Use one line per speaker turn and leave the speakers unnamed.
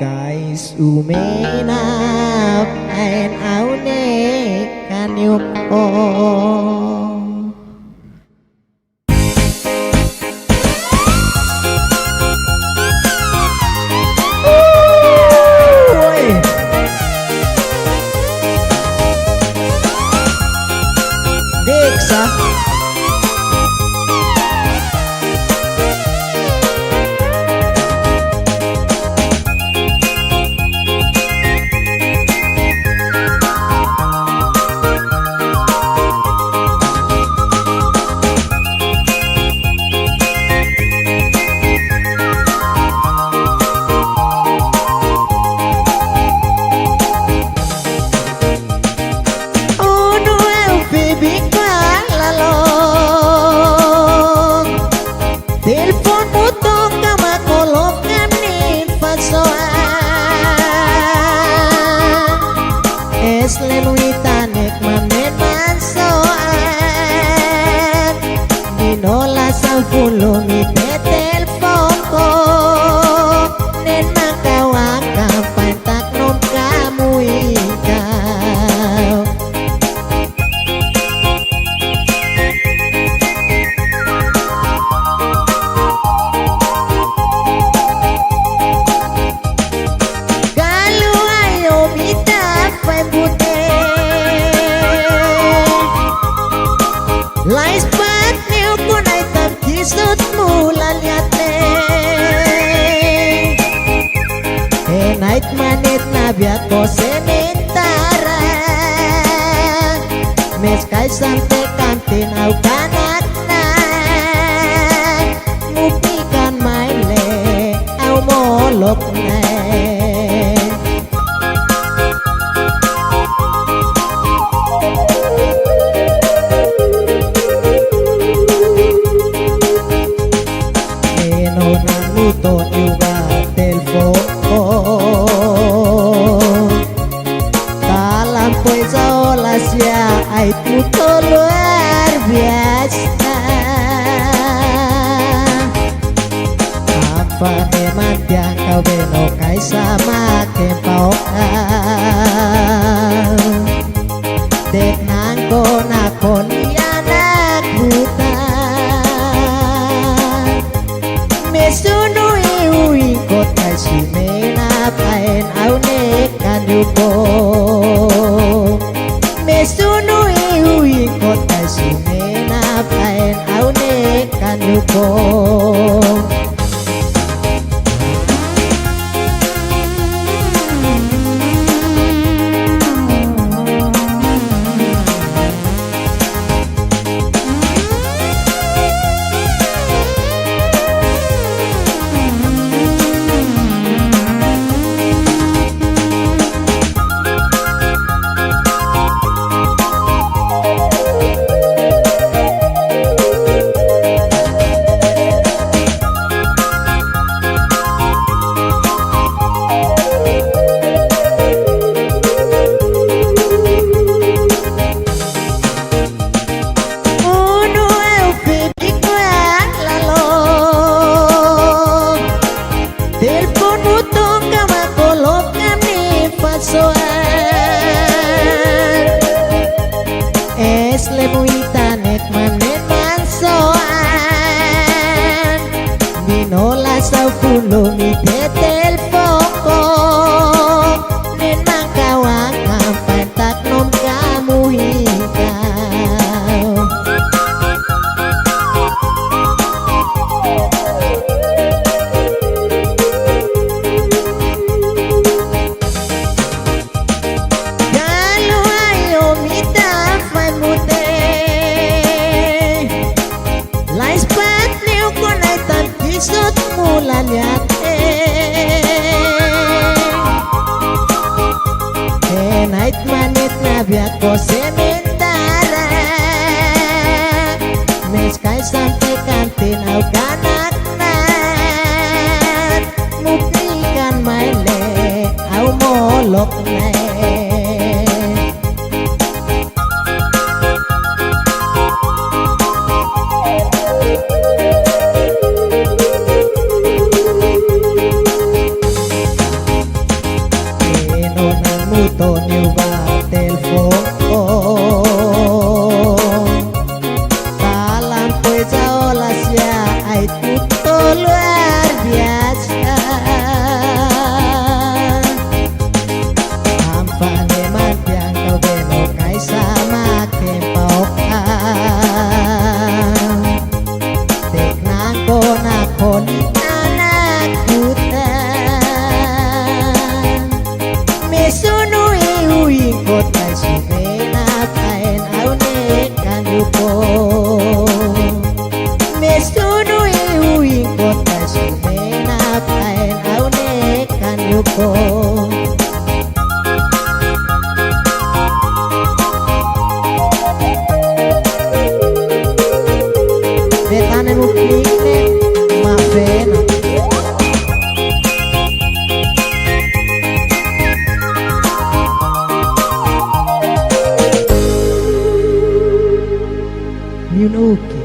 Guys umenap ain aune kanyupo Diksa lenuitanek mamen mansoan dinola sa pulo mi tetelpon ko nen makawakang pantak nom kamu ikaw Lais pat neo kunay tam kisot mula liate night manit na biat ko sementara mes kay sante kantin au kanak na mupikan maile au molok na Ton juga telepon dalam poesia lasia itu luar biasa apa memang yang kau benokai sama kempau dek nangko nakon anak buta mesunu kota simena paen aune kanyupo mesunu iui kota simena paen aune kanyupo lenuitanek manen mansoan dinola sa pulo mi tetelpon ko nen makawakang pantak nom kamu ikaw Kisot mula liate night manit na biat ko sementara mes kay sampai kantin au kanak na mupikan maile au molok na lupa. Betane mukline mafena. Yunuki